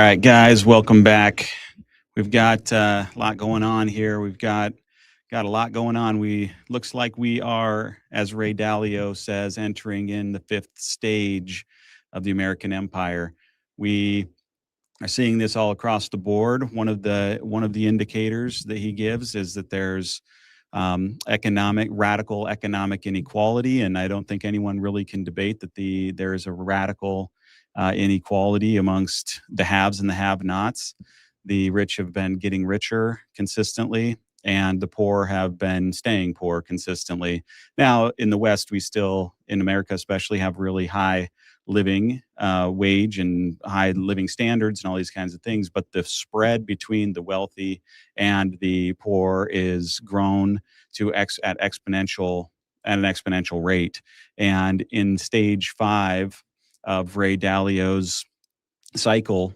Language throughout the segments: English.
right, guys, welcome back. We've got a lot going on here. We've got a lot going on. We looks like we are, as Ray Dalio says, entering in the fifth stage of the American empire. We are seeing this all across the board. One of the indicators that he gives is that there's radical economic inequality, and I don't think anyone really can debate that there is a radical inequality amongst the haves and the have-nots. The rich have been getting richer consistently, and the poor have been staying poor consistently. Now, in the West, we still, in America especially, have really high living wage and high living standards and all these kinds of things. But the spread between the wealthy and the poor is grown to at an exponential rate. And in stage 5 of Ray Dalio's cycle,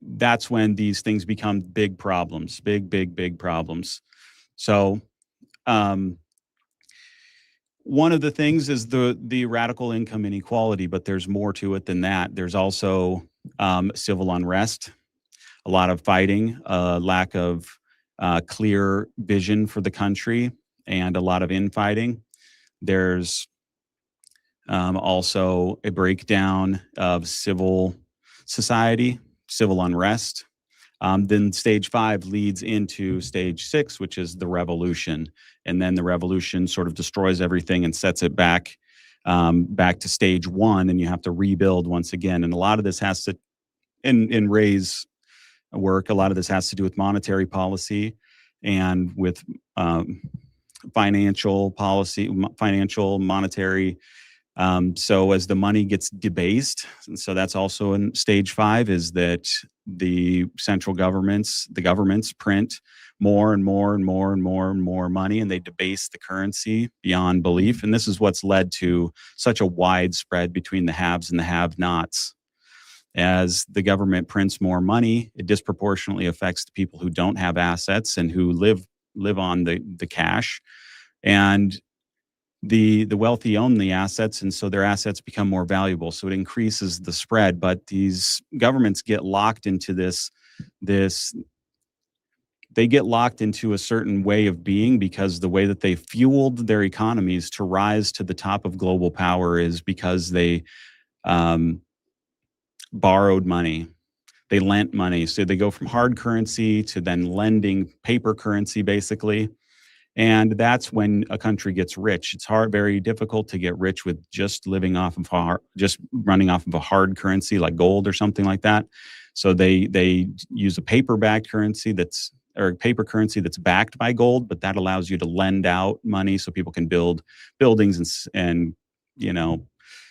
that's when these things become big problems, big problems. So one of the things is the radical income inequality, but there's more to it than that. There's also civil unrest, a lot of fighting, lack of clear vision for the country, and a lot of infighting. There's also a breakdown of civil society, civil unrest. Then stage 5 leads into stage 6, which is the revolution. And then the revolution sort of destroys everything and sets it back to stage 1, and you have to rebuild once again. And a lot of this has to, in Ray's work, a lot of this has to do with monetary policy and with financial policy, monetary. So as the money gets debased, and so that's also in stage 5, is that the central governments, the governments print more and more and more and more and more money, and they debase the currency beyond belief. And this is what's led to such a wide spread between the haves and the have-nots. As the government prints more money, it disproportionately affects the people who don't have assets and who live on the cash. And the wealthy own the assets, and so their assets become more valuable. So it increases the spread. But these governments get locked into they get locked into a certain way of being, because the way that they fueled their economies to rise to the top of global power is because they borrowed money. They lent money. So they go from hard currency to then lending paper currency, basically. And that's when a country gets rich. It's very difficult to get rich with just living off of just running off of a hard currency like gold or something like that. So they use a paper-backed currency paper currency that's backed by gold, but that allows you to lend out money so people can build buildings and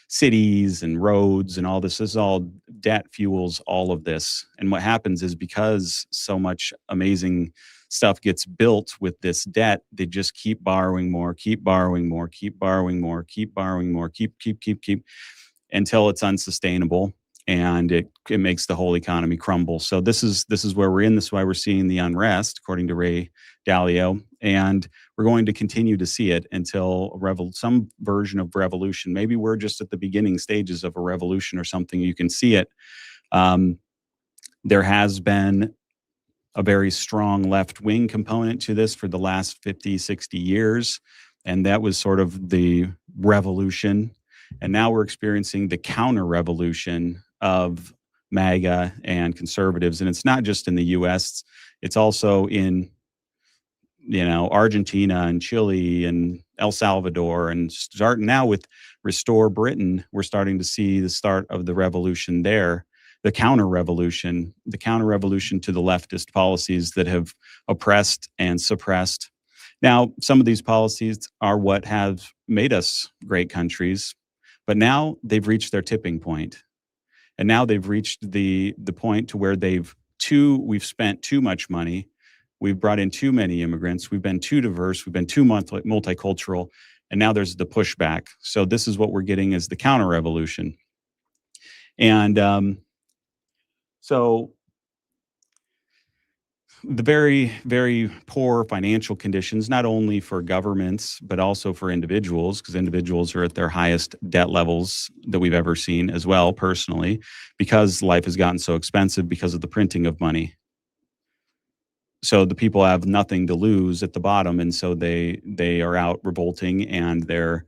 cities and roads and all this. This is all debt fuels all of this. And what happens is, because so much amazing stuff gets built with this debt, they just keep borrowing more, keep borrowing more, keep borrowing more, keep borrowing more, keep until it's unsustainable, and it makes the whole economy crumble. So this is where we're in. This is why we're seeing the unrest, according to Ray Dalio, and we're going to continue to see it until some version of revolution. Maybe we're just at the beginning stages of a revolution or something. You can see it. There has been a very strong left-wing component to this for the last 50, 60 years. And that was sort of the revolution. And now we're experiencing the counter-revolution of MAGA and conservatives. And it's not just in the U.S., it's also in, Argentina and Chile and El Salvador. And starting now with Restore Britain, we're starting to see the start of the revolution there. The counter-revolution to the leftist policies that have oppressed and suppressed. Now, some of these policies are what have made us great countries, but now they've reached their tipping point. And now they've reached the point to where we've spent too much money, we've brought in too many immigrants, we've been too diverse, we've been too multicultural, and now there's the pushback. So this is what we're getting as the counter-revolution. And so the very, very poor financial conditions, not only for governments, but also for individuals, because individuals are at their highest debt levels that we've ever seen as well, personally, because life has gotten so expensive because of the printing of money. So the people have nothing to lose at the bottom, and so they are out revolting, and they're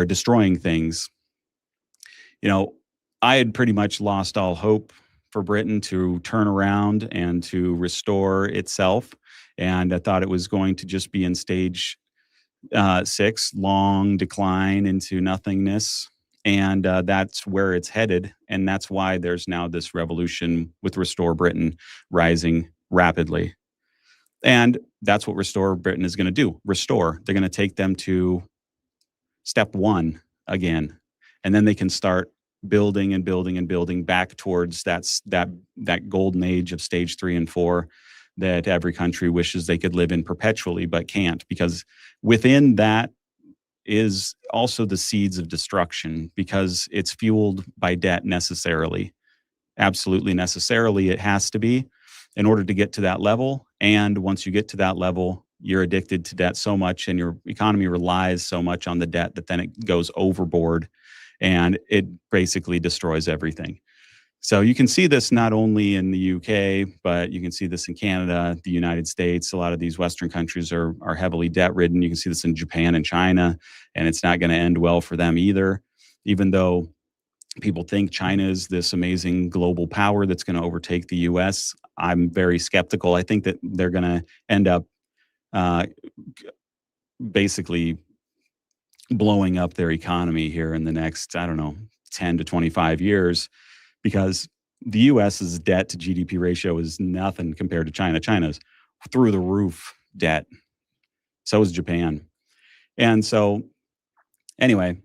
destroying things. You know, I had pretty much lost all hope for Britain to turn around and to restore itself. And I thought it was going to just be in stage 6, long decline into nothingness. And that's where it's headed. And that's why there's now this revolution with Restore Britain rising rapidly. And that's what Restore Britain is going to do. Restore. They're going to take them to step 1 again, and then they can start building and building and building back towards that golden age of stage 3 and 4 that every country wishes they could live in perpetually but can't, because within that is also the seeds of destruction, because it's fueled by debt necessarily. Absolutely necessarily, it has to be in order to get to that level. And once you get to that level, you're addicted to debt so much, and your economy relies so much on the debt that then it goes overboard and it basically destroys everything. So you can see this not only in the UK, but you can see this in Canada, the United States. A lot of these Western countries are heavily debt ridden. You can see this in Japan and China, and it's not going to end well for them either, even though people think China is this amazing global power that's going to overtake the US. I'm very skeptical. I think that they're going to end up basically blowing up their economy here in the next, I don't know, 10 to 25 years, because the US's debt to GDP ratio is nothing compared to China. China's through the roof debt. So is Japan. And so anyway,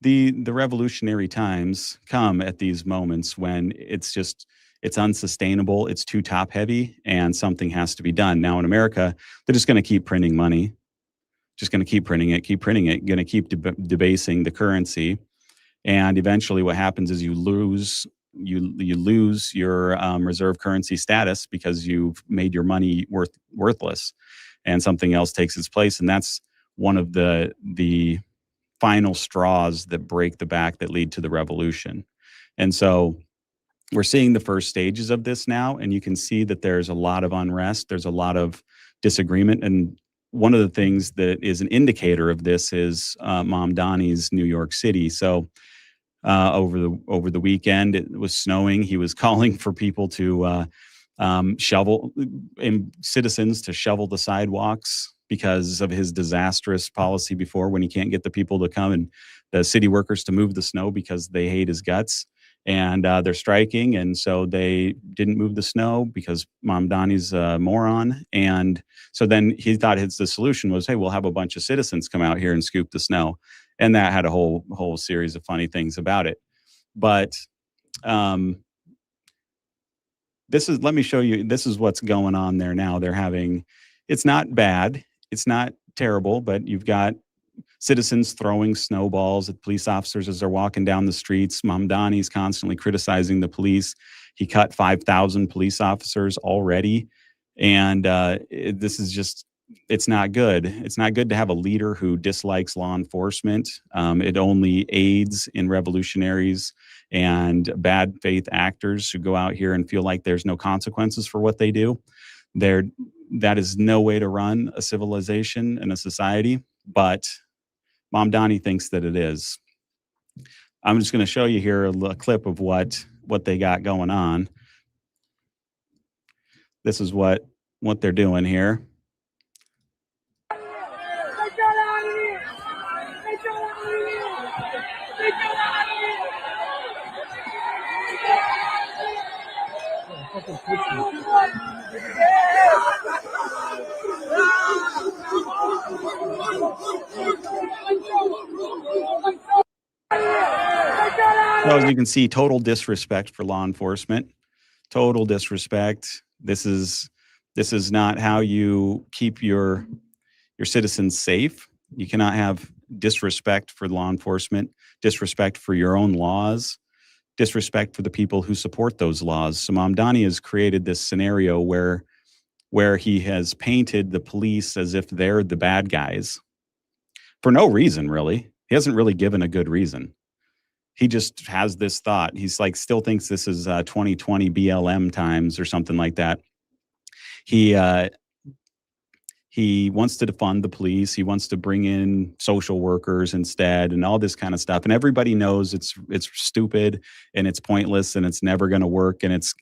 the revolutionary times come at these moments when it's unsustainable, it's too top heavy, and something has to be done. Now in America, they're just going to keep printing money, just going to keep printing it, going to keep debasing the currency. And eventually what happens is you lose your reserve currency status, because you've made your money worthless, and something else takes its place. And that's one of the final straws that break the back that lead to the revolution. And so we're seeing the first stages of this now, and you can see that there's a lot of unrest, there's a lot of disagreement. And one of the things that is an indicator of this is Mamdani's New York City. So over the weekend, it was snowing. He was calling for people to citizens to shovel the sidewalks because of his disastrous policy before, when he can't get the people to come and the city workers to move the snow because they hate his guts. And they're striking, and so they didn't move the snow because Mamdani's a moron. And so then he thought the solution was, hey, we'll have a bunch of citizens come out here and scoop the snow. And that had a whole series of funny things about it. But let me show you, this is what's going on there now. It's not bad, it's not terrible, but you've got citizens throwing snowballs at police officers as they're walking down the streets. Mamdani's constantly criticizing the police. He cut 5,000 police officers already. And this is just, it's not good. It's not good to have a leader who dislikes law enforcement. It only aids in revolutionaries and bad faith actors who go out here and feel like there's no consequences for what they do. That is no way to run a civilization and a society, but Mamdani thinks that it is. I'm just going to show you here a clip of what they got going on. This is what they're doing here. So as you can see, total disrespect for law enforcement, total disrespect. This is not how you keep your citizens safe. You cannot have disrespect for law enforcement, disrespect for your own laws, disrespect for the people who support those laws. So Mamdani has created this scenario where where he has painted the police as if they're the bad guys for no reason, really. He hasn't really given a good reason. He just has this thought. He's like, still thinks this is 2020 BLM times or something like that. He he wants to defund the police. He wants to bring in social workers instead, and all this kind of stuff. And everybody knows it's stupid and it's pointless and it's never going to work, and it's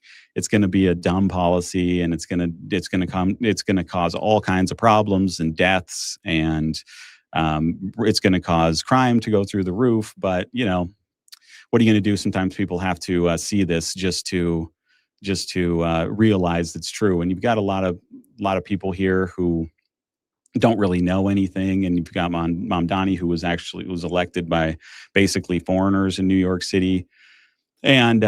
going to be a dumb policy, and it's going to cause all kinds of problems and deaths, and it's going to cause crime to go through the roof. But what are you going to do? Sometimes people have to see this just to realize it's true. And you've got a lot of people here who don't really know anything, and you've got Mamdani, who was elected by basically foreigners in New York City, and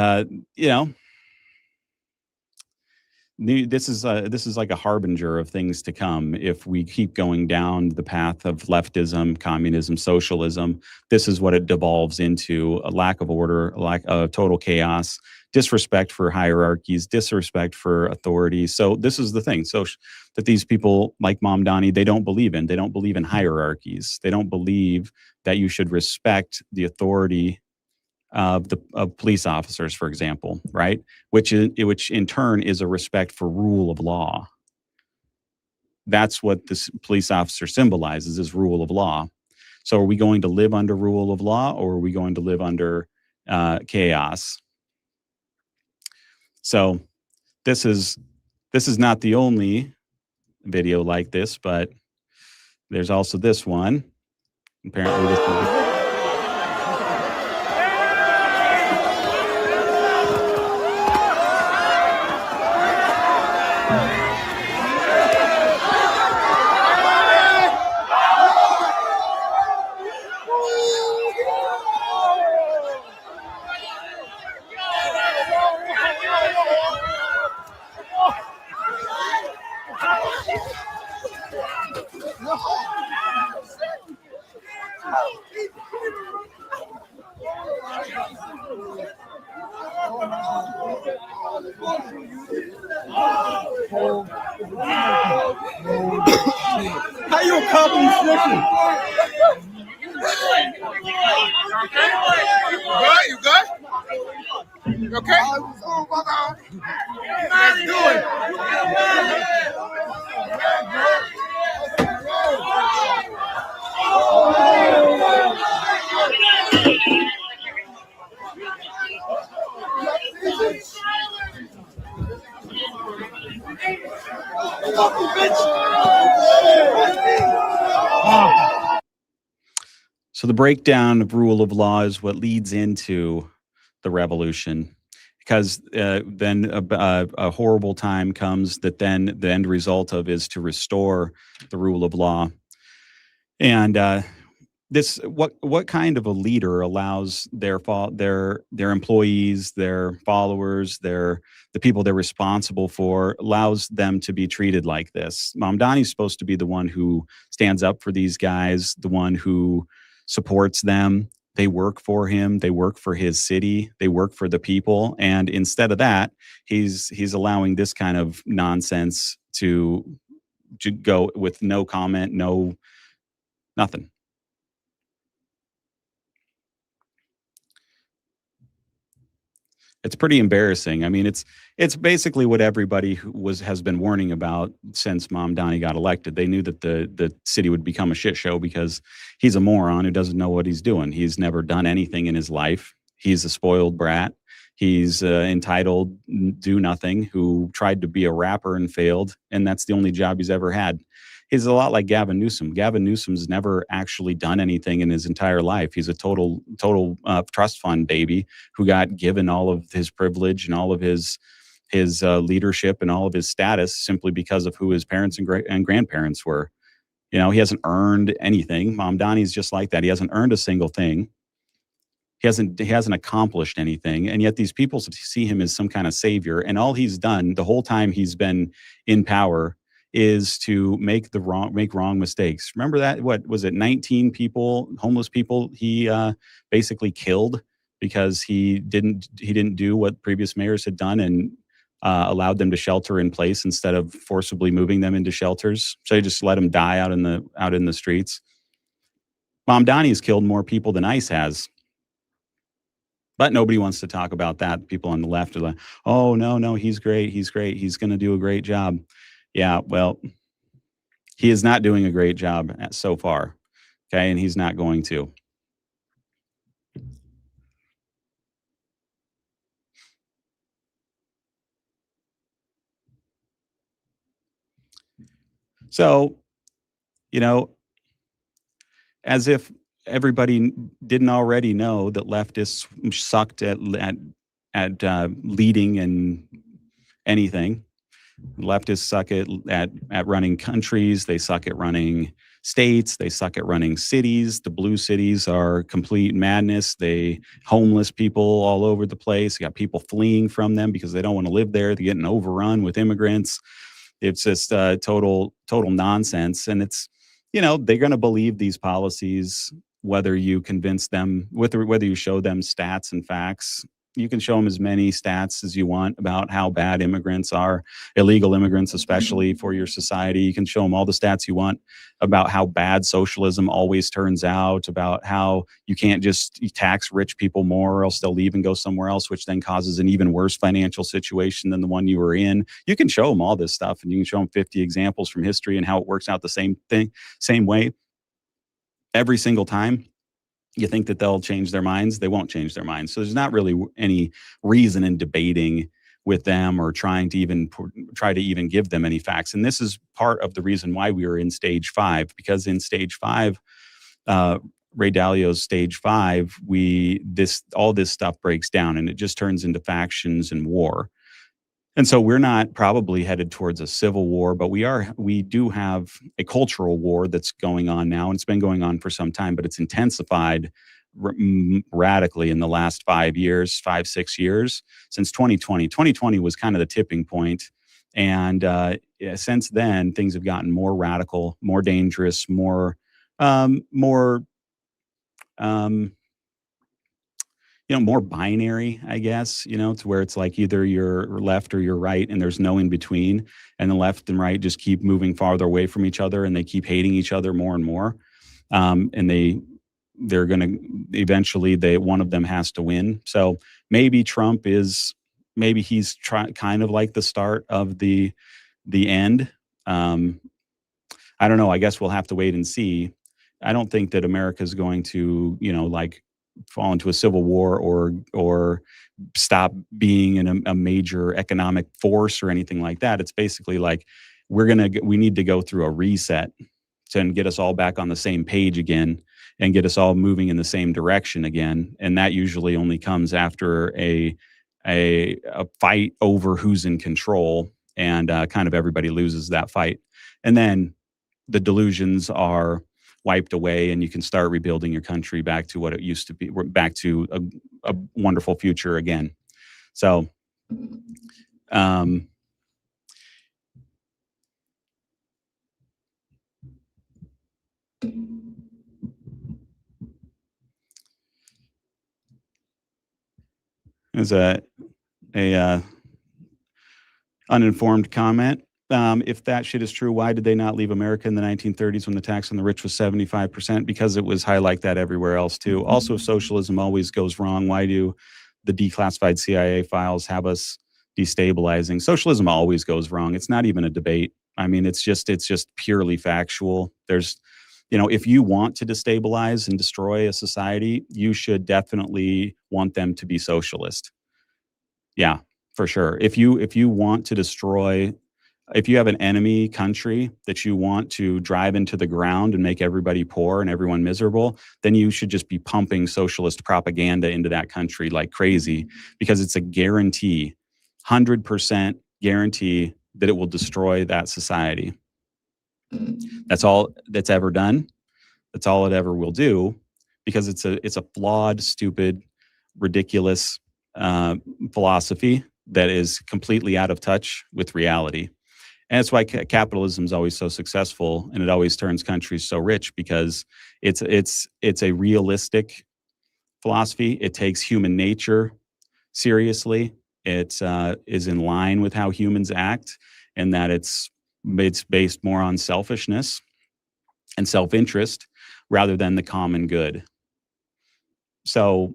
this is like a harbinger of things to come. If we keep going down the path of leftism, communism, socialism, this is what it devolves into: a lack of order, a lack of total chaos, disrespect for hierarchies, disrespect for authority. So this is the thing. So that these people like Mamdani, they don't believe in hierarchies. They don't believe that you should respect the authority of police officers, for example, right? Which in turn is a respect for rule of law. That's what this police officer symbolizes, is rule of law. So are we going to live under rule of law, or are we going to live under chaos? So this is not the only video like this, but there's also this one. Apparently this one. How you accomplish this? You good? You okay? Let's do it. So the breakdown of rule of law is what leads into the revolution, because then a horrible time comes that then the end result of is to restore the rule of law. And what kind of a leader allows their employees, their followers, the people they're responsible for, allows them to be treated like this? Mamdani's supposed to be the one who stands up for these guys, the one who supports them. They work for him. They work for his city. They work for the people. And instead of that, he's allowing this kind of nonsense to go with no comment, nothing. It's pretty embarrassing. I mean, it's basically what everybody has been warning about since Mamdani got elected. They knew that the city would become a shit show because he's a moron who doesn't know what he's doing. He's never done anything in his life. He's a spoiled brat. He's entitled, do nothing, who tried to be a rapper and failed, and that's the only job he's ever had. He's a lot like Gavin Newsom. Gavin Newsom's never actually done anything in his entire life. He's a total trust fund baby who got given all of his privilege and all of his leadership and all of his status simply because of who his parents and grandparents were. He hasn't earned anything. Mamdani's just like that. He hasn't earned a single thing. He hasn't accomplished anything, and yet these people see him as some kind of savior. And all he's done the whole time he's been in power is to make wrong mistakes. Remember that? What was it? 19 people, homeless people, he basically killed because he didn't do what previous mayors had done, and allowed them to shelter in place instead of forcibly moving them into shelters. So they just let them die out in the streets. Mamdani has killed more people than ICE has. But nobody wants to talk about that. People on the left are like, oh, no, he's great. He's great. He's going to do a great job. Yeah, well, he is not doing a great job so far. Okay, and he's not going to. So, as if everybody didn't already know that leftists sucked at leading in anything. Leftists suck at running countries. They suck at running states. They suck at running cities. The blue cities are complete madness. Homeless people all over the place. You got people fleeing from them because they don't want to live there. They're getting overrun with immigrants. It's just total nonsense. And it's, they're going to believe these policies, whether you convince them, whether you show them stats and facts. You can show them as many stats as you want about how bad immigrants are, illegal immigrants, especially for your society. You can show them all the stats you want about how bad socialism always turns out, about how you can't just tax rich people more or else they'll leave and go somewhere else, which then causes an even worse financial situation than the one you were in. You can show them all this stuff, and you can show them 50 examples from history and how it works out the same way every single time. You think that they'll change their minds? They won't change their minds. So there's not really any reason in debating with them or trying to even give them any facts. And this is part of the reason why we are in stage 5, because in stage 5, Ray Dalio's stage 5, all this stuff breaks down and it just turns into factions and war. And so we're not probably headed towards a civil war, but we do have a cultural war that's going on now, and it's been going on for some time, but it's intensified radically in the last 5, 6 years, since 2020. 2020 was kind of the tipping point. And since then, things have gotten more radical, more dangerous, more binary, I guess, to where it's like either you're left or you're right, and there's no in between. And the left and right just keep moving farther away from each other, and they keep hating each other more and more. And they're going to eventually, one of them has to win. So maybe he's kind of like the start of the end. I don't know. I guess we'll have to wait and see. I don't think that America's going to, fall into a civil war or stop being in a major economic force or anything like that. It's basically like we need to go through a reset to get us all back on the same page again and get us all moving in the same direction again. And that usually only comes after a fight over who's in control, and kind of everybody loses that fight. And then the delusions are wiped away, and you can start rebuilding your country back to what it used to be, back to a wonderful future again. So, there's a uninformed comment. If that shit is true, why did they not leave America in the 1930s when the tax on the rich was 75%? Because it was high like that everywhere else too. Also, if socialism always goes wrong, why do the declassified CIA files have us destabilizing? Socialism always goes wrong. It's not even a debate. I mean, it's just purely factual. There's, if you want to destabilize and destroy a society, you should definitely want them to be socialist. Yeah, for sure. If you want to destroy, if you have an enemy country that you want to drive into the ground and make everybody poor and everyone miserable, then you should just be pumping socialist propaganda into that country like crazy, because it's a guarantee, 100% guarantee that it will destroy that society. That's all that's ever done. That's all it ever will do, because it's a flawed, stupid, ridiculous philosophy that is completely out of touch with reality. And that's why capitalism is always so successful, and it always turns countries so rich, because it's a realistic philosophy. It takes human nature seriously. it is in line with how humans act, and that it's based more on selfishness and self-interest rather than the common good. So,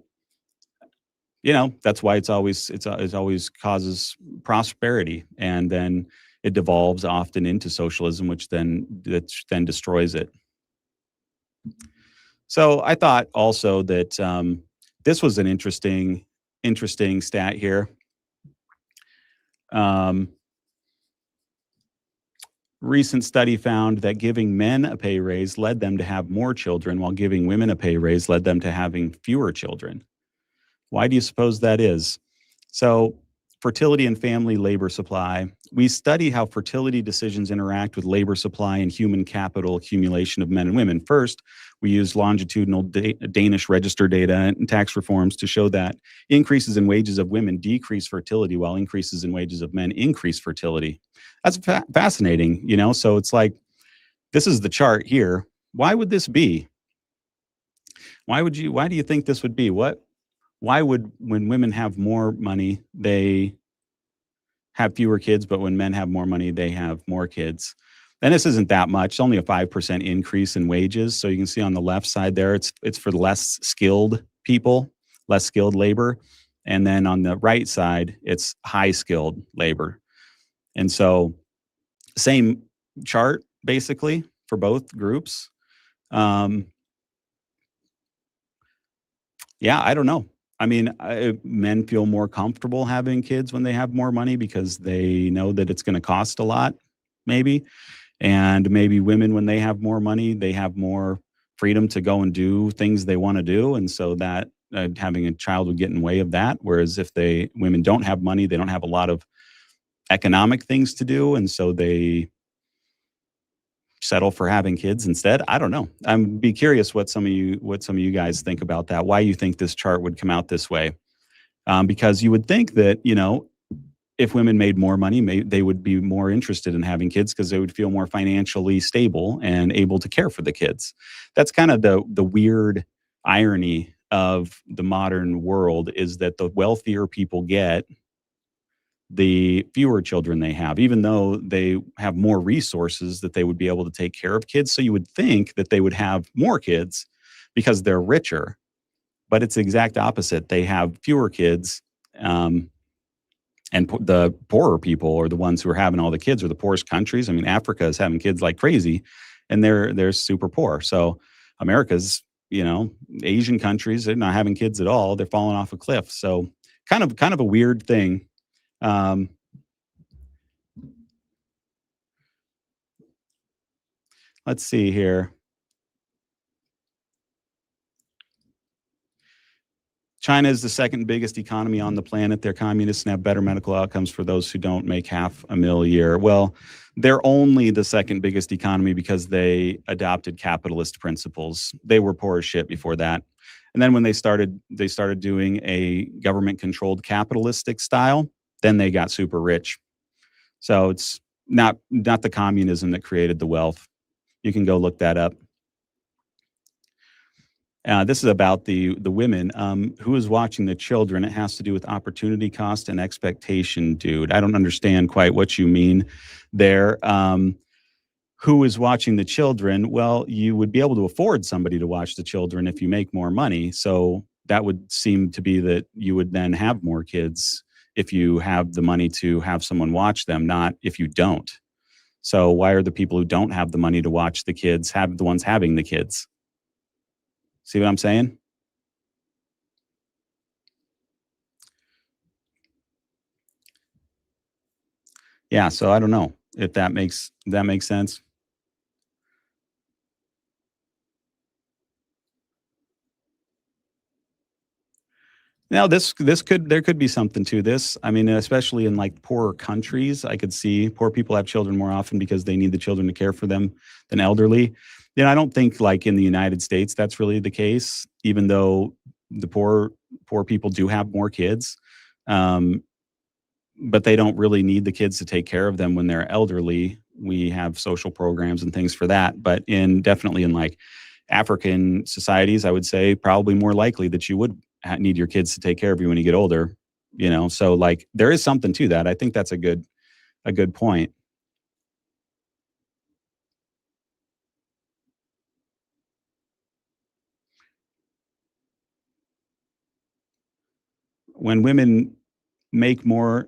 that's why it always causes prosperity, and then it devolves often into socialism, which then destroys it. So I thought also that this was an interesting stat here. Recent study found that giving men a pay raise led them to have more children, while giving women a pay raise led them to having fewer children. Why do you suppose that is? So, fertility and family labor supply. We study how fertility decisions interact with labor supply and human capital accumulation of men and women. First, we used longitudinal Danish register data and tax reforms to show that increases in wages of women decrease fertility, while increases in wages of men increase fertility. That's fascinating, So it's like, this is the chart here. Why would this be? Why do you think this would be? Why would, when women have more money, they have fewer kids, but when men have more money, they have more kids? And this isn't that much. It's only a 5% increase in wages. So you can see on the left side there, it's for the less skilled people, less skilled labor. And then on the right side, it's high skilled labor. And so same chart basically for both groups. Yeah, I don't know. I mean, men feel more comfortable having kids when they have more money because they know that it's going to cost a lot, maybe. And maybe women, when they have more money, they have more freedom to go and do things they want to do. And so that having a child would get in the way of that. Whereas if women don't have money, they don't have a lot of economic things to do. And so they settle for having kids instead. I don't know. I'd be curious what some of you guys think about that. Why you think this chart would come out this way? Because you would think that, if women made more money, they would be more interested in having kids because they would feel more financially stable and able to care for the kids. That's kind of the weird irony of the modern world, is that the wealthier people get, the fewer children they have, even though they have more resources that they would be able to take care of kids. So you would think that they would have more kids because they're richer, but it's the exact opposite. They have fewer kids, and the poorer people are the ones who are having all the kids, or the poorest countries. I mean, Africa is having kids like crazy, and they're super poor. So America's, Asian countries, they're not having kids at all. They're falling off a cliff. So kind of a weird thing. Let's see here. China is the second biggest economy on the planet. They're communists and have better medical outcomes for those who don't make $500,000 a year. Well, they're only the second biggest economy because they adopted capitalist principles. They were poor as shit before that. And then when they started doing a government-controlled capitalistic style, then they got super rich. So it's not the communism that created the wealth. You can go look that up. This is about the women. Who is watching the children? It has to do with opportunity cost and expectation, dude. I don't understand quite what you mean there. Who is watching the children? Well, you would be able to afford somebody to watch the children if you make more money. So that would seem to be that you would then have more kids if you have the money to have someone watch them, not if you don't. So why are the people who don't have the money to watch the kids have the ones having the kids? See what I'm saying? Yeah, so I don't know if that makes sense. Now, there could be something to this. I mean, especially in like poorer countries, I could see poor people have children more often because they need the children to care for them than elderly. I don't think like in the United States that's really the case, even though the poor people do have more kids. But they don't really need the kids to take care of them when they're elderly. We have social programs and things for that. But definitely in like African societies, I would say probably more likely that you would need your kids to take care of you when you get older. So like there is something to that. I think that's a good point. When women make more,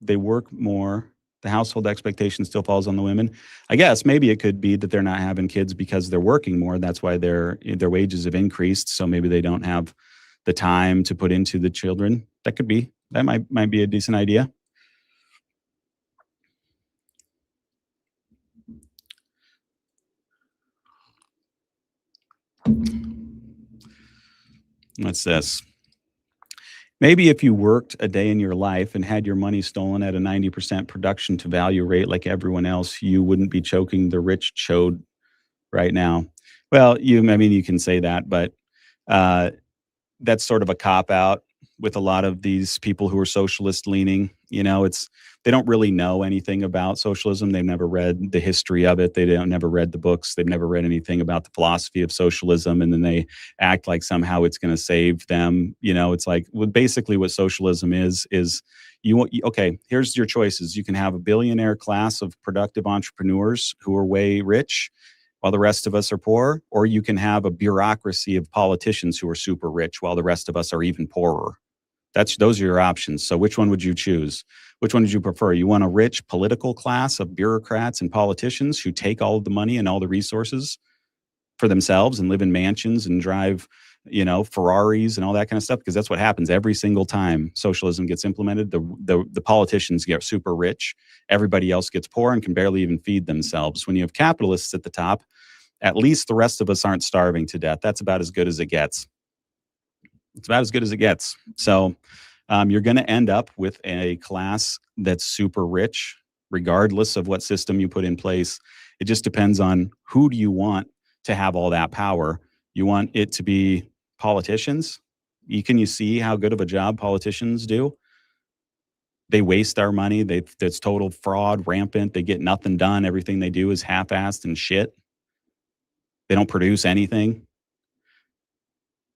they work more, the household expectation still falls on the women. I guess maybe it could be that they're not having kids because they're working more. That's why their wages have increased. So maybe they don't have the time to put into the children. That could be. That might be a decent idea. What's this? Maybe if you worked a day in your life and had your money stolen at a 90% production to value rate like everyone else, you wouldn't be choking the rich chode right now. Well, I mean, you can say that, but uh, that's sort of a cop out with a lot of these people who are socialist leaning. It's they don't really know anything about socialism. They've never read the history of it. They don't never read the books. They've never read anything about the philosophy of socialism, and then they act like somehow it's going to save them. It's like basically what socialism is okay, here's your choices. You can have a billionaire class of productive entrepreneurs who are way rich while the rest of us are poor, or you can have a bureaucracy of politicians who are super rich while the rest of us are even poorer. Those are your options. So which one would you choose? Which one would you prefer? You want a rich political class of bureaucrats and politicians who take all of the money and all the resources for themselves and live in mansions and drive, Ferraris and all that kind of stuff? Because that's what happens every single time socialism gets implemented. The politicians get super rich. Everybody else gets poor and can barely even feed themselves. When you have capitalists at the top, at least the rest of us aren't starving to death. That's about as good as it gets. It's about as good as it gets. So you're going to end up with a class that's super rich, regardless of what system you put in place. It just depends on who do you want to have all that power. You want it to be politicians? Can you see how good of a job politicians do? They waste our money. That's total fraud, rampant. They get nothing done. Everything they do is half-assed and shit. They don't produce anything.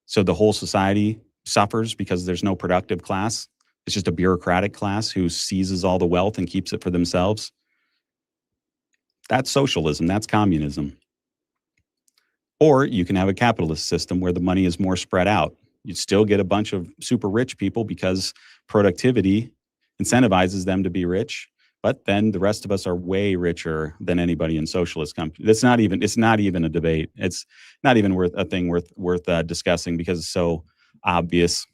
So the whole society suffers because there's no productive class. It's just a bureaucratic class who seizes all the wealth and keeps it for themselves. That's socialism. That's communism. Or you can have a capitalist system where the money is more spread out. You still get a bunch of super rich people because productivity incentivizes them to be rich. But then the rest of us are way richer than anybody in socialist countries. It's not even a debate. It's not even worth discussing because it's so obvious.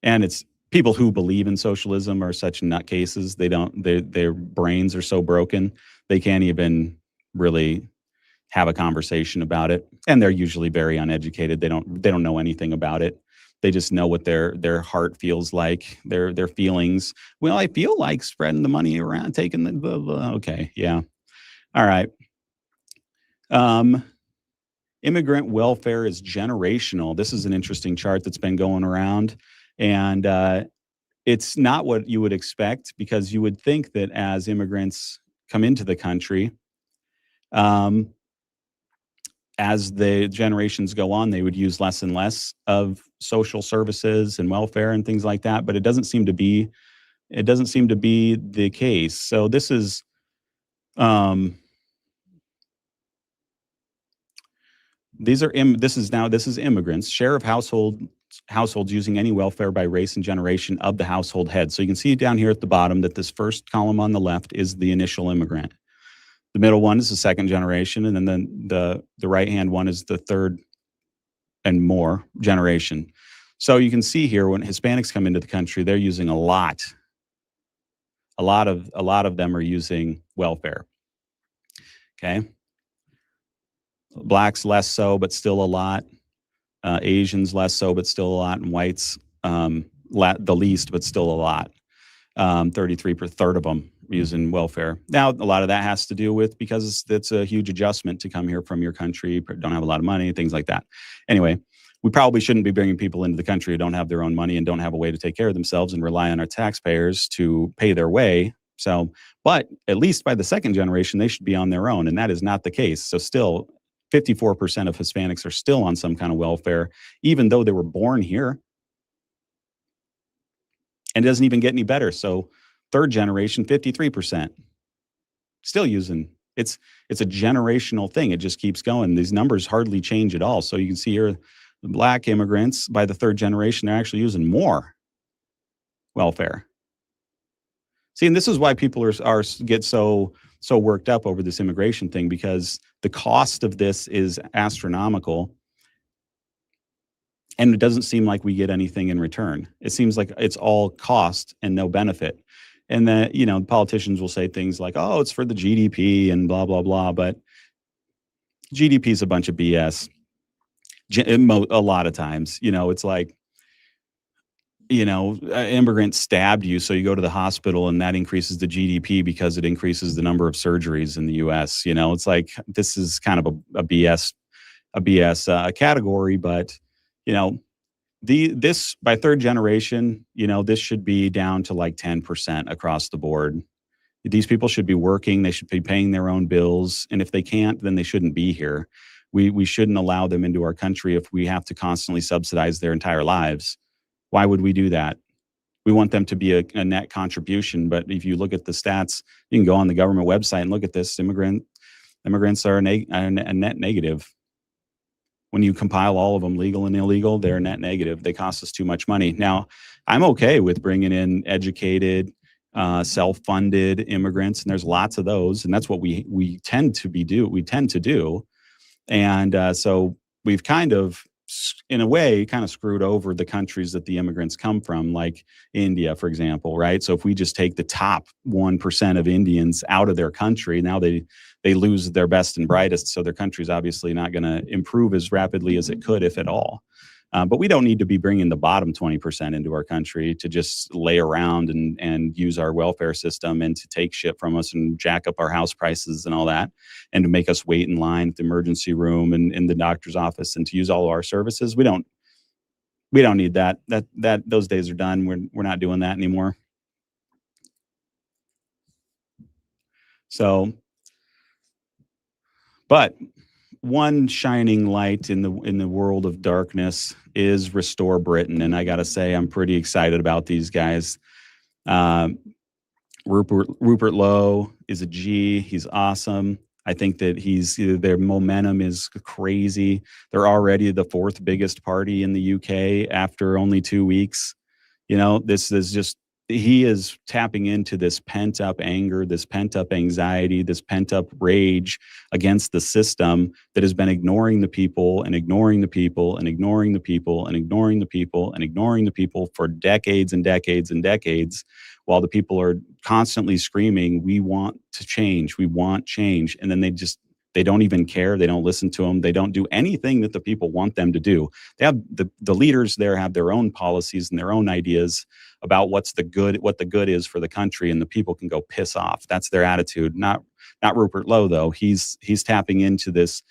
And it's people who believe in socialism are such nutcases. Their brains are so broken they can't even really have a conversation about it. And they're usually very uneducated. They don't know anything about it. They just know what their heart feels like, their feelings. Well, I feel like spreading the money around, taking okay, yeah. All right. Immigrant welfare is generational. This is an interesting chart that's been going around. And it's not what you would expect, because you would think that as immigrants come into the country, as the generations go on, they would use less and less of social services and welfare and things like that. But it doesn't seem to be the case. So this is this is immigrants share of households using any welfare by race and generation of the household head. So you can see down here at the bottom that this first column on the left is the initial immigrant. The middle one is the second generation, and then the right-hand one is the third and more generation. So you can see here when Hispanics come into the country, they're using a lot of them are using welfare. Okay. Blacks less so, but still a lot. Asians less so, but still a lot. And whites the least, but still a lot. 33% of them using welfare. Now, a lot of that has to do with because it's a huge adjustment to come here from your country, don't have a lot of money, things like that. Anyway, we probably shouldn't be bringing people into the country who don't have their own money and don't have a way to take care of themselves and rely on our taxpayers to pay their way. So, but at least by the second generation, they should be on their own. And that is not the case. So still, 54% of Hispanics are still on some kind of welfare, even though they were born here. And it doesn't even get any better. So third generation, 53%. Still using it's a generational thing. It just keeps going. These numbers hardly change at all. So you can see here, the Black immigrants by the third generation, they're actually using more welfare. See, and this is why people are get so worked up over this immigration thing, because the cost of this is astronomical, and it doesn't seem like we get anything in return. It seems like it's all cost and no benefit. And then, politicians will say things like, "Oh, it's for the GDP and blah blah blah," but GDP is a bunch of BS. A lot of times, it's like, an immigrant stabbed you, so you go to the hospital and that increases the GDP because it increases the number of surgeries in the US. It's like, this is kind of a BS category, but this by third generation, this should be down to like 10% across the board. These people should be working, they should be paying their own bills, and if they can't, then they shouldn't be here. We shouldn't allow them into our country if we have to constantly subsidize their entire lives. Why would we do that? We want them to be a net contribution, but if you look at the stats, you can go on the government website and look at this. Immigrants are a net negative. When you compile all of them, legal and illegal, they're net negative. They cost us too much money. Now, I'm okay with bringing in educated, self-funded immigrants, and there's lots of those, and that's what we tend to do. And so we've kind of, in a way, kind of screwed over the countries that the immigrants come from, like India, for example, right? So if we just take the top 1% of Indians out of their country, now they lose their best and brightest. So their country's obviously not going to improve as rapidly as it could, if at all. But we don't need to be bringing the bottom 20% into our country to just lay around and use our welfare system and to take shit from us and jack up our house prices and all that, and to make us wait in line at the emergency room and in the doctor's office and to use all of our services. We don't need that. Those days are done. We're not doing that anymore. So, but one shining light in the world of darkness is Restore Britain, and I got to say, I'm pretty excited about these guys. Rupert Lowe is a G. He's awesome. I think that their momentum is crazy. They're already the fourth biggest party in the UK after only 2 weeks. This is just, he is tapping into this pent up anger, this pent up anxiety, this pent up rage against the system that has been ignoring the people and ignoring the people and ignoring the people and ignoring the people and ignoring the people for decades and decades and decades, while the people are constantly screaming, "We want to change. We want change." And then they don't even care. They don't listen to them. They don't do anything that the people want them to do. They have the leaders there have their own policies and their own ideas about what the good is for the country, and the people can go piss off. That's their attitude. Not Rupert Lowe, though. He's tapping into this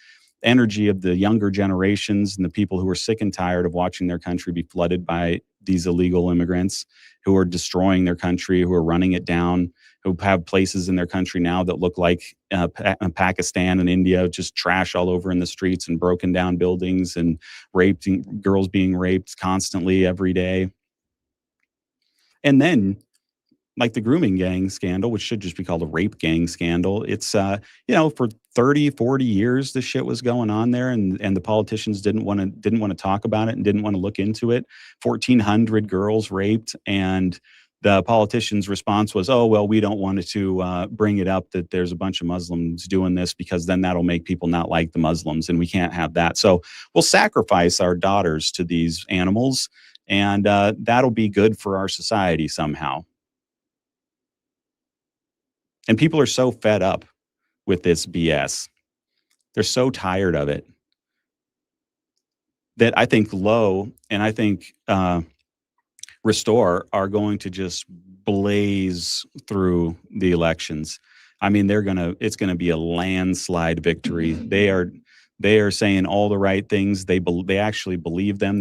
energy of the younger generations and the people who are sick and tired of watching their country be flooded by these illegal immigrants who are destroying their country, who are running it down, who have places in their country now that look like Pakistan and India, just trash all over in the streets and broken down buildings and girls being raped constantly every day. And then, like the grooming gang scandal, which should just be called a rape gang scandal. It's, for 30, 40 years, this shit was going on there, and the politicians didn't want to talk about it and didn't want to look into it. 1,400 girls raped, and the politicians' response was, "Oh, well, we don't want to bring it up that there's a bunch of Muslims doing this, because then that'll make people not like the Muslims, and we can't have that. So we'll sacrifice our daughters to these animals, and that'll be good for our society somehow." And people are so fed up with this BS. They're so tired of it that I think Lowe and I think Restore are going to just blaze through the elections. I mean, it's gonna be a landslide victory. They are saying all the right things. They actually believe them.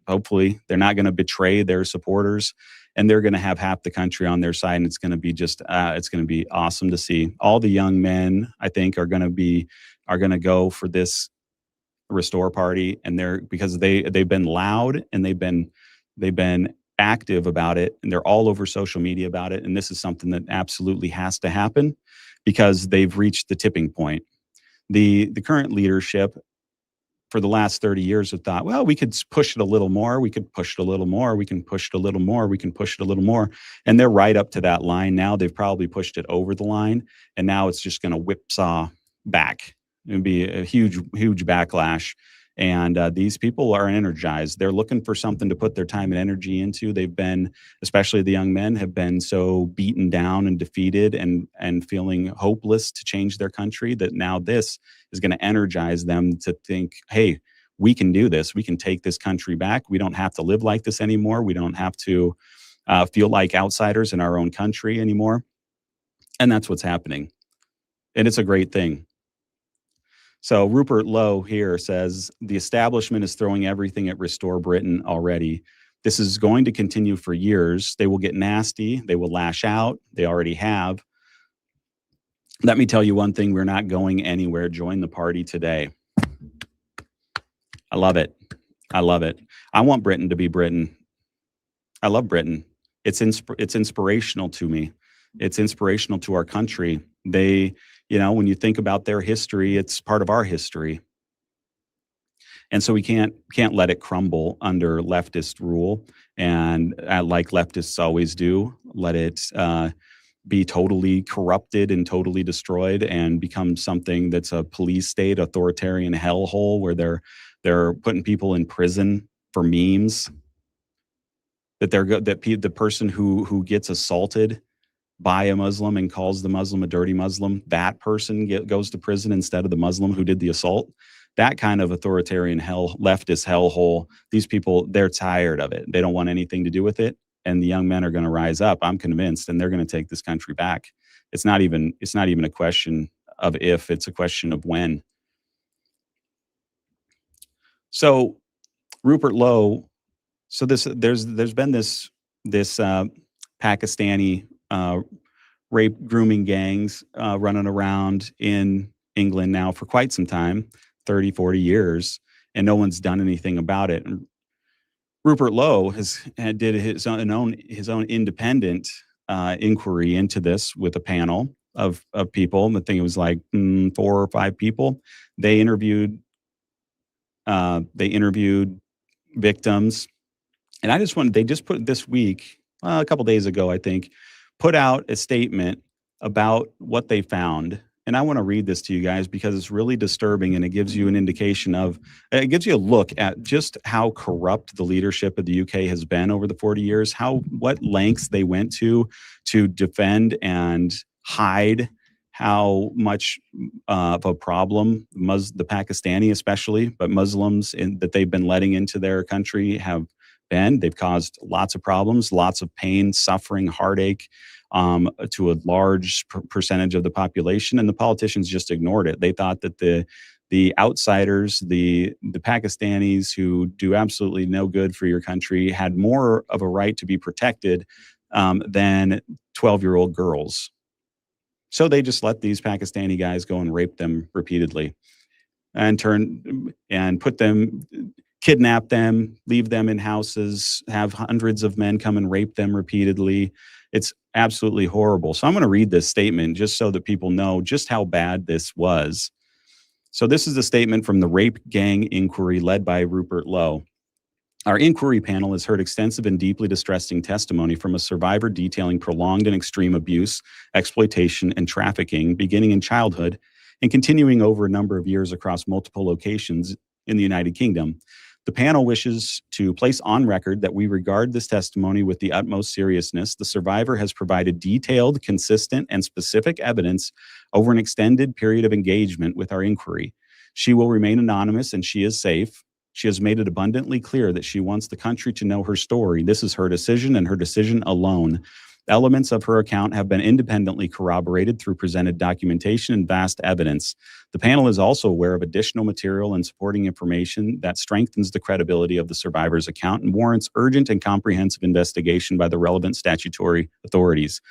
Hopefully they're not gonna betray their supporters, and they're gonna have half the country on their side, and it's gonna be it's gonna be awesome to see. All the young men, I think, are gonna go for this Restore party, and because they've been loud and they've been active about it, and they're all over social media about it. And this is something that absolutely has to happen because they've reached the tipping point. The current leadership for the last 30 years have thought, well, we could push it a little more. We could push it a little more. We can push it a little more. We can push it a little more. And they're right up to that line now. They've probably pushed it over the line. And now it's just going to whipsaw back. It'd be a huge, huge backlash. And these people are energized. They're looking for something to put their time and energy into. They've been, especially the young men, have been so beaten down and defeated and feeling hopeless to change their country that now this is going to energize them to think, hey, we can do this. We can take this country back. We don't have to live like this anymore. We don't have to feel like outsiders in our own country anymore. And that's what's happening. And it's a great thing. So Rupert Lowe here says, the establishment is throwing everything at Restore Britain already. This is going to continue for years. They will get nasty. They will lash out. They already have. Let me tell you one thing. We're not going anywhere. Join the party today. I love it. I love it. I want Britain to be Britain. I love Britain. It's inspirational to me. It's inspirational to our country. They, when you think about their history, it's part of our history. And so we can't let it crumble under leftist rule. And like leftists always do, let it be totally corrupted and totally destroyed and become something that's a police state, authoritarian hellhole where they're putting people in prison for memes. That the person who gets assaulted by a Muslim and calls the Muslim a dirty Muslim, that person goes to prison instead of the Muslim who did the assault. That kind of authoritarian leftist hellhole, these people, they're tired of it. They don't want anything to do with it. And the young men are going to rise up, I'm convinced, and they're going to take this country back. It's not even a question of if, it's a question of when. So Rupert Lowe, so there's been this Pakistani rape grooming gangs running around in England now for quite some time, 30, 40 years, and no one's done anything about it. And Rupert Lowe did his own independent inquiry into this with a panel of people. I think it was like 4 or 5 people. They interviewed victims, and they just put this week, a couple days ago, I think, put out a statement about what they found. And I want to read this to you guys because it's really disturbing, and it gives you an indication it gives you a look at just how corrupt the leadership of the UK has been over the 40 years, what lengths they went to defend and hide how much of a problem the Pakistani especially, but Muslims that they've been letting into their country have been. They've caused lots of problems, lots of pain, suffering, heartache to a large percentage of the population, and the politicians just ignored it. They thought that the outsiders, the Pakistanis who do absolutely no good for your country, had more of a right to be protected than 12-year-old girls. So they just let these Pakistani guys go and rape them repeatedly, and kidnap them, leave them in houses, have hundreds of men come and rape them repeatedly. It's absolutely horrible. So I'm going to read this statement just so that people know just how bad this was. So this is a statement from the Rape Gang Inquiry led by Rupert Lowe. Our inquiry panel has heard extensive and deeply distressing testimony from a survivor detailing prolonged and extreme abuse, exploitation, and trafficking beginning in childhood and continuing over a number of years across multiple locations in the United Kingdom. The panel wishes to place on record that we regard this testimony with the utmost seriousness. The survivor has provided detailed, consistent, and specific evidence over an extended period of engagement with our inquiry. She will remain anonymous, and she is safe. She has made it abundantly clear that she wants the country to know her story. This is her decision and her decision alone. Elements of her account have been independently corroborated through presented documentation and vast evidence. The panel is also aware of additional material and supporting information that strengthens the credibility of the survivor's account and warrants urgent and comprehensive investigation by the relevant statutory authorities.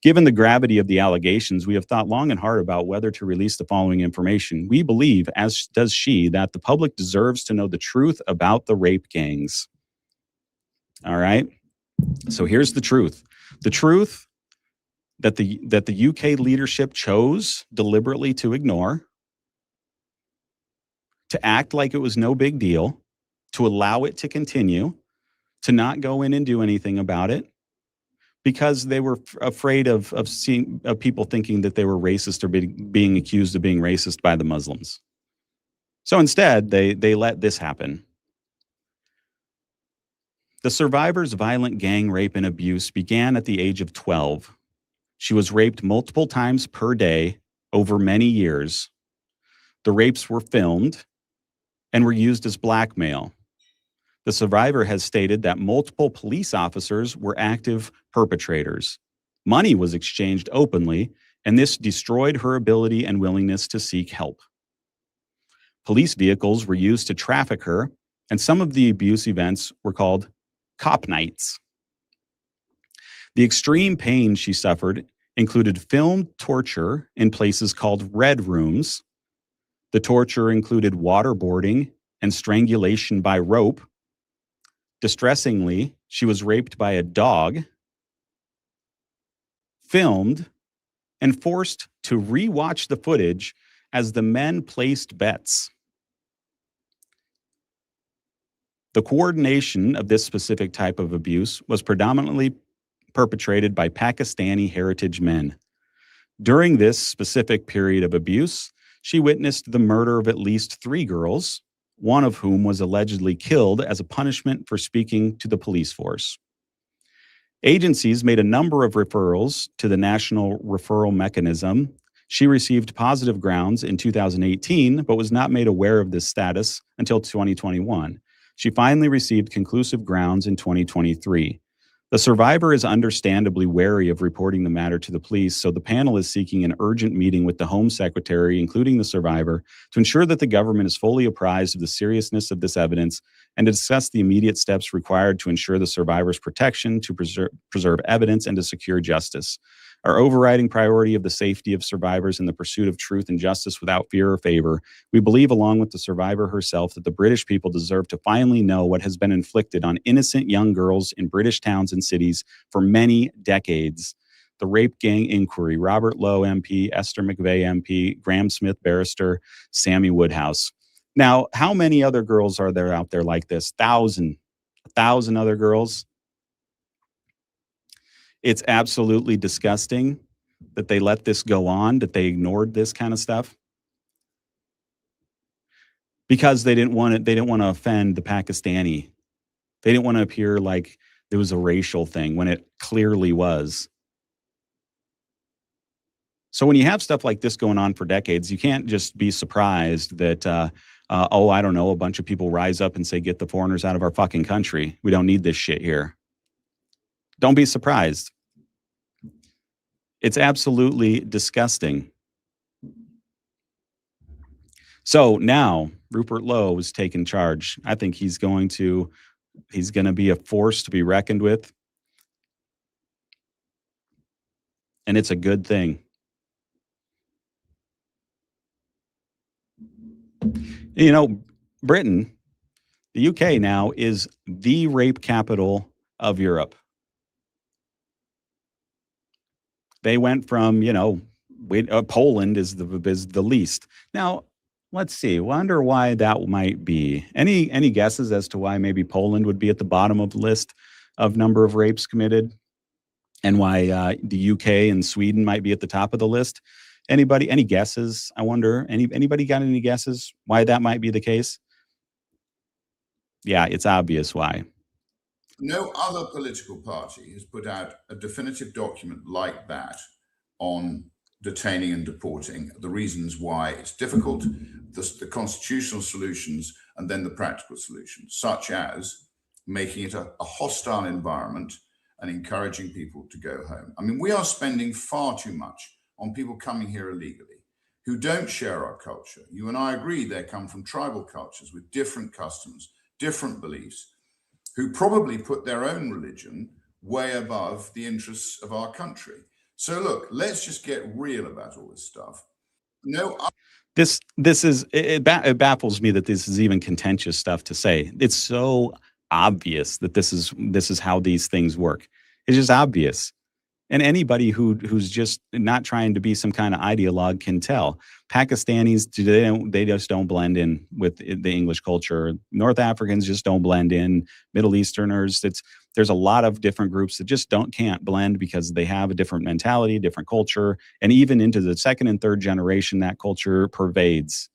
Given the gravity of the allegations, we have thought long and hard about whether to release the following information. We believe, as does she, that the public deserves to know the truth about the rape gangs. All right? So here's the truth. The truth that the UK leadership chose deliberately to ignore, to act like it was no big deal, to allow it to continue, to not go in and do anything about it, because they were afraid of people thinking that they were racist or being accused of being racist by the Muslims. So instead, they let this happen. The survivor's violent gang rape and abuse began at the age of 12. She was raped multiple times per day over many years. The rapes were filmed and were used as blackmail. The survivor has stated that multiple police officers were active perpetrators. Money was exchanged openly, and this destroyed her ability and willingness to seek help. Police vehicles were used to traffic her, and some of the abuse events were called cop nights. The extreme pain she suffered included filmed torture in places called red rooms. The torture included waterboarding and strangulation by rope. Distressingly, she was raped by a dog, filmed, and forced to rewatch the footage as the men placed bets. The coordination of this specific type of abuse was predominantly perpetrated by Pakistani heritage men. During this specific period of abuse, she witnessed the murder of at least 3 girls, one of whom was allegedly killed as a punishment for speaking to the police force. Agencies made a number of referrals to the National Referral Mechanism. She received positive grounds in 2018, but was not made aware of this status until 2021. She finally received conclusive grounds in 2023. The survivor is understandably wary of reporting the matter to the police, so the panel is seeking an urgent meeting with the Home Secretary, including the survivor, to ensure that the government is fully apprised of the seriousness of this evidence and to discuss the immediate steps required to ensure the survivor's protection, to preserve evidence, and to secure justice. Our overriding priority of the safety of survivors in the pursuit of truth and justice without fear or favor. We believe, along with the survivor herself, that the British people deserve to finally know what has been inflicted on innocent young girls in British towns and cities for many decades. The Rape Gang Inquiry, Robert Lowe MP, Esther McVeigh MP, Graham Smith Barrister, Sammy Woodhouse. Now, how many other girls are there out there like this? 1,000 other girls. It's absolutely disgusting that they let this go on, that they ignored this kind of stuff, because they didn't want to offend the Pakistani. They didn't want to appear like there was a racial thing when it clearly was. So when you have stuff like this going on for decades, you can't just be surprised that, I don't know, a bunch of people rise up and say, get the foreigners out of our fucking country. We don't need this shit here. Don't be surprised. It's absolutely disgusting. So now Rupert Lowe is taking charge. I think he's going to be a force to be reckoned with. And it's a good thing. You know, Britain, the UK now is the rape capital of Europe. They went from, Poland is the least. Now, let's see. Wonder why that might be. Any guesses as to why maybe Poland would be at the bottom of the list of number of rapes committed, and why the UK and Sweden might be at the top of the list? Anybody? Any guesses? I wonder. Anybody got any guesses why that might be the case? Yeah, it's obvious why. No other political party has put out a definitive document like that on detaining and deporting, the reasons why it's difficult, the constitutional solutions, and then the practical solutions, such as making it a hostile environment and encouraging people to go home. I mean, we are spending far too much on people coming here illegally who don't share our culture. You and I agree they come from tribal cultures with different customs, different beliefs, who probably put their own religion way above the interests of our country. So look, let's just get real about all this stuff. This is it baffles me that this is even contentious stuff to say. It's so obvious that this is how these things work. It's just obvious. And anybody who's just not trying to be some kind of ideologue can tell. Pakistanis, they just don't blend in with the English culture. North Africans just don't blend in. Middle Easterners, there's a lot of different groups that just can't blend because they have a different mentality, different culture, and even into the second and third generation, that culture pervades.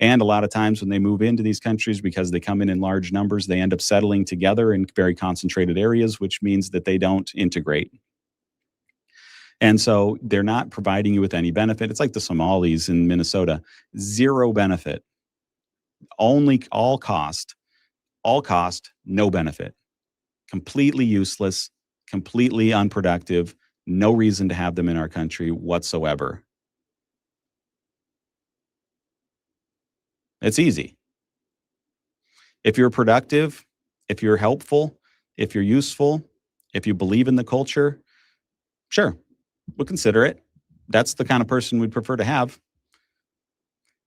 And a lot of times when they move into these countries, because they come in large numbers, they end up settling together in very concentrated areas, which means that they don't integrate. And so they're not providing you with any benefit. It's like the Somalis in Minnesota, zero benefit, only all cost, no benefit, completely useless, completely unproductive, no reason to have them in our country whatsoever. It's easy. If you're productive, if you're helpful, if you're useful, if you believe in the culture, sure, we'll consider it. That's the kind of person we'd prefer to have.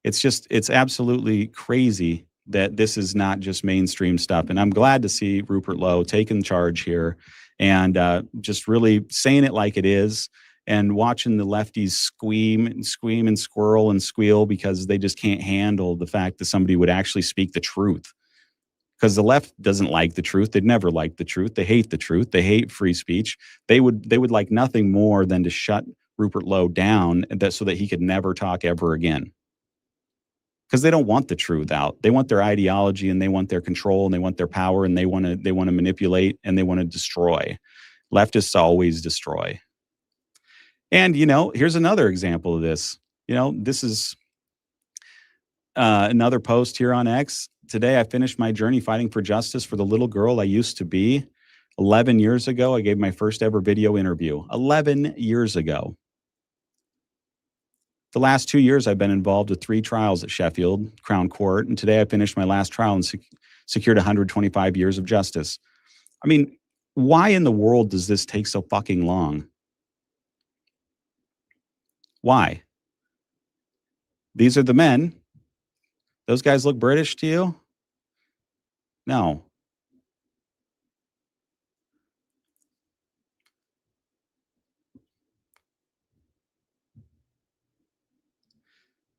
It's absolutely crazy that this is not just mainstream stuff. And I'm glad to see Rupert Lowe taking charge here and just really saying it like it is, and watching the lefties scream and squirrel and squeal because they just can't handle the fact that somebody would actually speak the truth. Because the left doesn't like the truth. They'd never like the truth. They hate the truth. They hate free speech. They would like nothing more than to shut Rupert Lowe down so that he could never talk ever again. Because they don't want the truth out. They want their ideology, and they want their control, and they want their power, and they want to manipulate, and they want to destroy. Leftists always destroy. And, here's another example of this. This is another post here on X. Today, I finished my journey fighting for justice for the little girl I used to be. 11 years ago, I gave my first ever video interview. 11 years ago. The last 2 years, I've been involved with 3 trials at Sheffield Crown Court, and today I finished my last trial and secured 125 years of justice. I mean, why in the world does this take so fucking long? Why? These are the men. Those guys look British to you? No.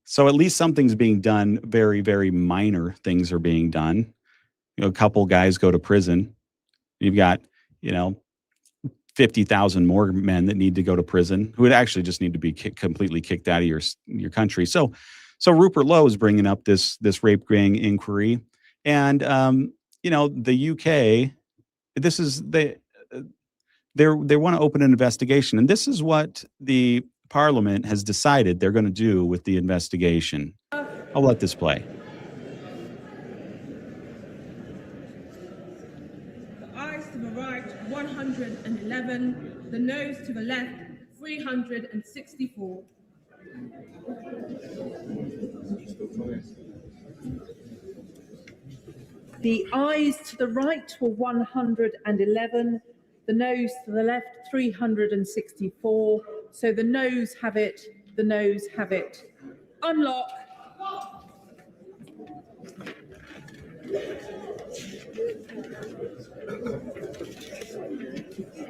So at least something's being done. Very, very minor things are being done. A couple guys go to prison. You've got, 50,000 more men that need to go to prison, who would actually just need to be completely kicked out of your country. So Rupert Lowe is bringing up this rape gang inquiry, and the UK, they want to open an investigation, and this is what the Parliament has decided they're going to do with the investigation. I'll let this play. The eyes to the right, 111. The nose to the left, 364. The eyes to the right were 111. The nose to the left, 364. So the noes have it. The noes have it. Unlock.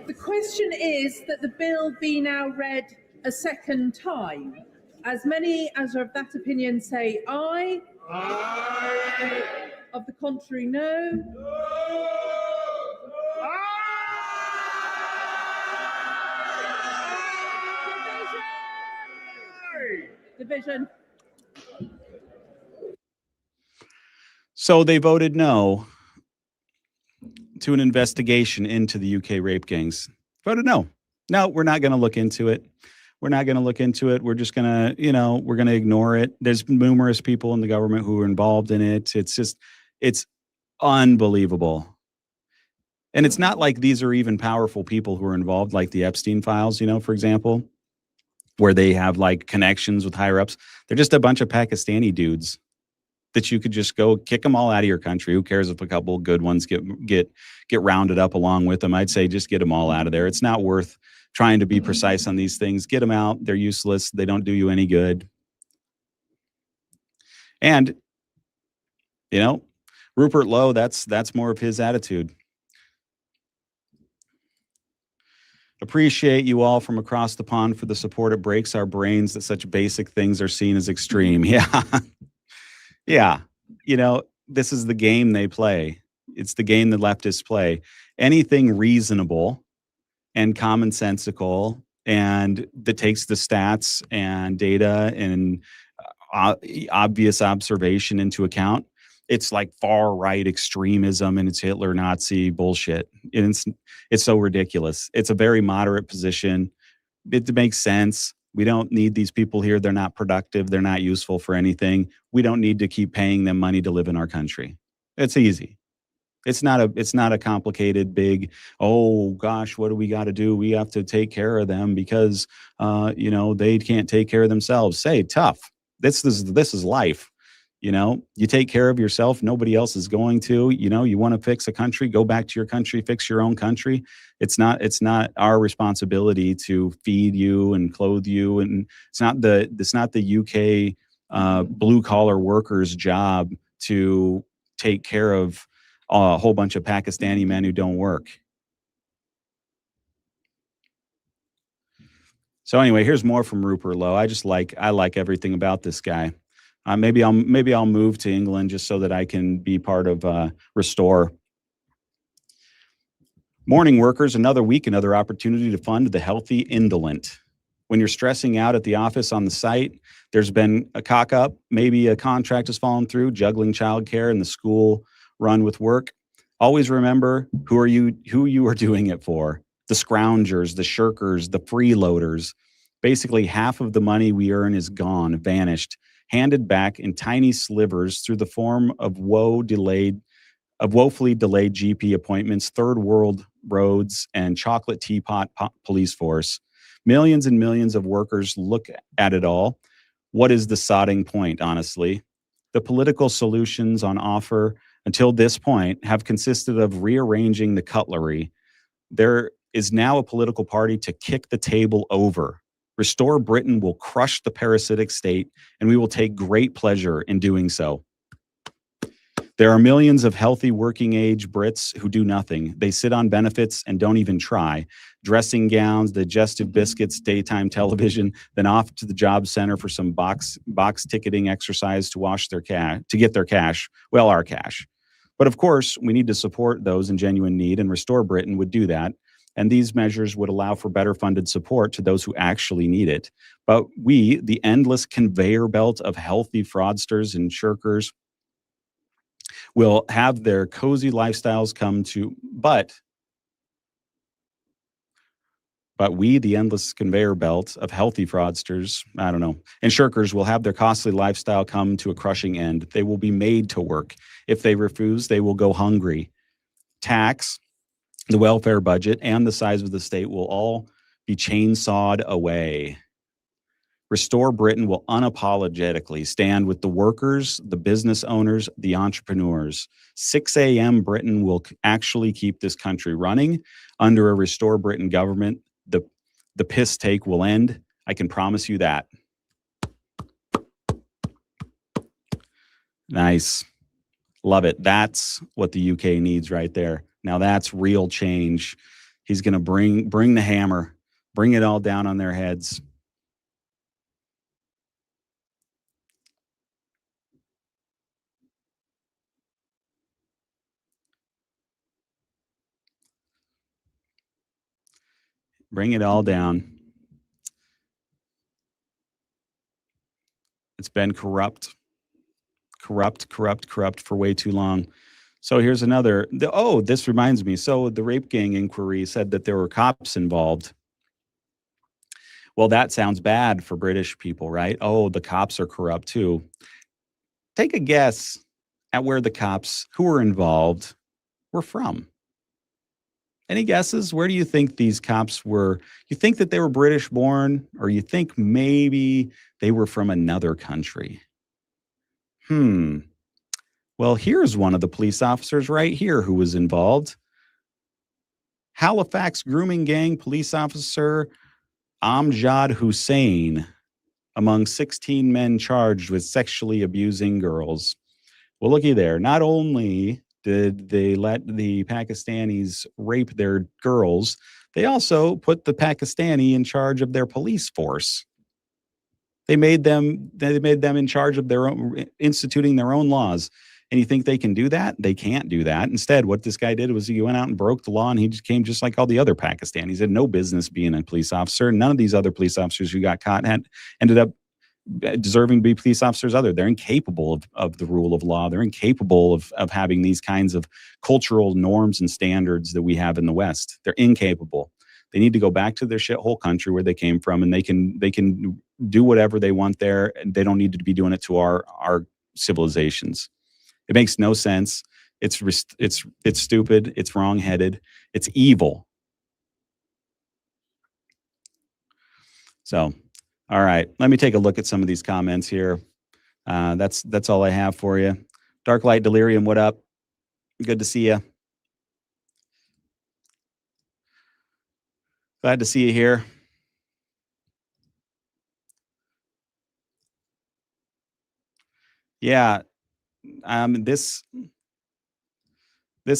The question is that the bill be now read a second time. As many as are of that opinion say aye. Aye. Of the contrary, no. No. Division. So they voted no to an investigation into the UK rape gangs. Voted no. No, we're not going to look into it. We're not going to look into it. We're just going to, we're going to ignore it. There's numerous people in the government who are involved in it. It's unbelievable. And it's not like these are even powerful people who are involved, like the Epstein files, for example, where they have like connections with higher ups. They're just a bunch of Pakistani dudes that you could just go kick them all out of your country. Who cares if a couple of good ones get rounded up along with them? I'd say just get them all out of there. It's not worth trying to be precise on these things. Get them out. They're useless. They don't do you any good. And, Rupert Lowe, that's more of his attitude. Appreciate you all from across the pond for the support. It breaks our brains that such basic things are seen as extreme. Yeah. Yeah. You know, this is the game they play. It's the game the leftists play. Anything reasonable and commonsensical and that takes the stats and data and obvious observation into account, it's like far right extremism and it's Hitler Nazi bullshit. And it's so ridiculous. It's a very moderate position. It makes sense. We don't need these people here. They're not productive. They're not useful for anything. We don't need to keep paying them money to live in our country. It's easy. It's not a complicated big, oh gosh, what do we got to do? We have to take care of them because they can't take care of themselves. Say tough. This is life. You take care of yourself. Nobody else is going to. You want to fix a country, go back to your country, fix your own country. It's not our responsibility to feed you and clothe you, and it's not the UK blue collar workers' job to take care of a whole bunch of Pakistani men who don't work. So anyway, here's more from Rupert Lowe. I like everything about this guy. Maybe I'll move to England just so that I can be part of Restore. Morning workers, another week, another opportunity to fund the healthy indolent. When you're stressing out at the office on the site, there's been a cock up, maybe a contract has fallen through, juggling childcare and the school run with work. Always remember who you are doing it for. The scroungers, the shirkers, the freeloaders. Basically, half of the money we earn is gone, vanished, handed back in tiny slivers through the form of woefully delayed GP appointments, third world roads, and chocolate teapot police force. Millions and millions of workers look at it all. What is the sodding point, honestly? The political solutions on offer until this point have consisted of rearranging the cutlery. There is now a political party to kick the table over. Restore Britain will crush the parasitic state, and we will take great pleasure in doing so. There are millions of healthy working-age Brits who do nothing. They sit on benefits and don't even try. Dressing gowns, digestive biscuits, daytime television, then off to the job center for some box ticketing exercise to wash their cash, to get their cash. Well, our cash. But of course, we need to support those in genuine need, and Restore Britain would do that. And these measures would allow for better funded support to those who actually need it. But we, the endless conveyor belt of healthy fraudsters and shirkers, will have their cozy lifestyles come to, but we, the endless conveyor belt of healthy fraudsters, and shirkers will have their costly lifestyle come to a crushing end. They will be made to work. If they refuse, they will go hungry. Tax, the welfare budget, and the size of the state will all be chainsawed away. Restore Britain will unapologetically stand with the workers, the business owners, the entrepreneurs. 6 a.m. Britain will actually keep this country running. Under a Restore Britain government, the piss take will end. I can promise you that. Nice. Love it. That's what the UK needs right there. Now that's real change. He's going to bring the hammer, bring it all down on their heads. Bring it all down. It's been corrupt for way too long. So here's another. This reminds me. So the rape gang inquiry said that there were cops involved. Well, that sounds bad for British people, right? Oh, the cops are corrupt too. Take a guess at where the cops who were involved were from. Any guesses? Where do you think these cops were? You think that they were British born, or you think maybe they were from another country? Well, here's one of the police officers right here who was involved. Halifax grooming gang police officer Amjad Hussain, among 16 men charged with sexually abusing girls. Well, looky there. Not only did they let the Pakistanis rape their girls, they also put the Pakistani in charge of their police force. They made them in charge of their own, instituting their own laws. And you think they can do that? They can't do that. Instead, what this guy did was he went out and broke the law, and he just came just like all the other Pakistanis. He had no business being a police officer. None of these other police officers who got caught ended up deserving to be police officers either. They're incapable of the rule of law. They're incapable of having these kinds of cultural norms and standards that we have in the West. They're incapable. They need to go back to their shithole country where they came from, and they can do whatever they want there. And they don't need to be doing it to our civilizations. It makes no sense. It's stupid. It's wrong-headed. It's evil. So, all right, let me take a look at some of these comments here. That's all I have for you. Dark Light Delirium, what up? Good to see you. Glad to see you here. Yeah, this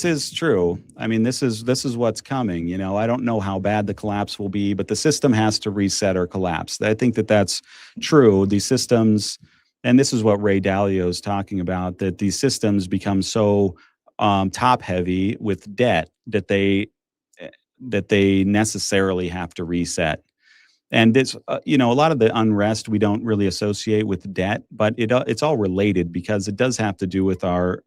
is true. I mean, this is what's coming. You know, I don't know how bad the collapse will be, but the system has to reset or collapse. I think that's true. These systems, and this is what Ray Dalio is talking about, that these systems become so top heavy with debt that they necessarily have to reset. And it's you know, a lot of the unrest we don't really associate with debt, but it's all related because it does have to do with our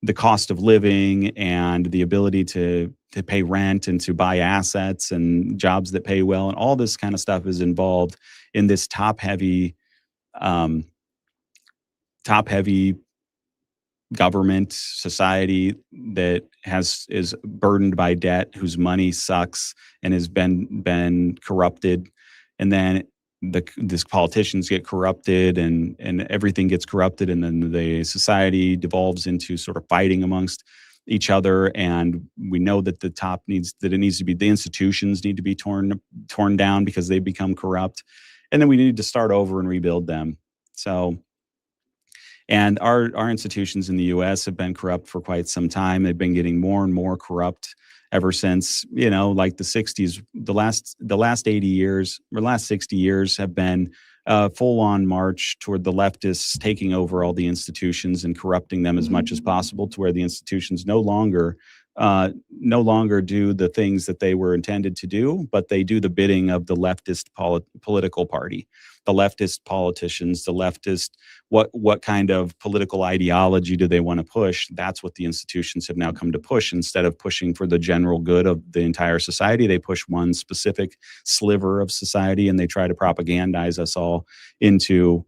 the cost of living and the ability to pay rent and to buy assets and jobs that pay well, and all this kind of stuff is involved in this top heavy government society that is burdened by debt, whose money sucks and has been corrupted, and then these politicians get corrupted, and everything gets corrupted, and then the society devolves into sort of fighting amongst each other. And we know that the institutions need to be torn down because they become corrupt, and then we need to start over and rebuild them. So, and our institutions in the U.S. have been corrupt for quite some time. They've been getting more and more corrupt ever since, you know, like the 60s. The last 80 years or last 60 years have been a full-on march toward the leftists taking over all the institutions and corrupting them as much as possible, to where the institutions no longer do the things that they were intended to do, but they do the bidding of the leftist political party, the leftist politicians, the leftist, what kind of political ideology do they want to push? That's what the institutions have now come to push. Instead of pushing for the general good of the entire society, they push one specific sliver of society, and they try to propagandize us all into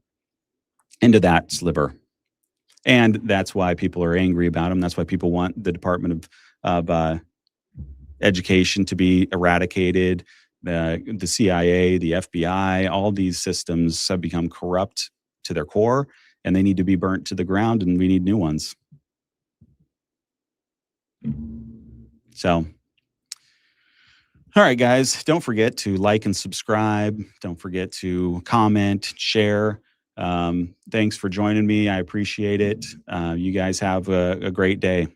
that sliver. And that's why people are angry about them. That's why people want the Department of Education to be eradicated. The CIA, the FBI, all these systems have become corrupt to their core, and they need to be burnt to the ground, and we need new ones. So, all right, guys, don't forget to like and subscribe. Don't forget to comment, share. Thanks for joining me. I appreciate it. You guys have a great day.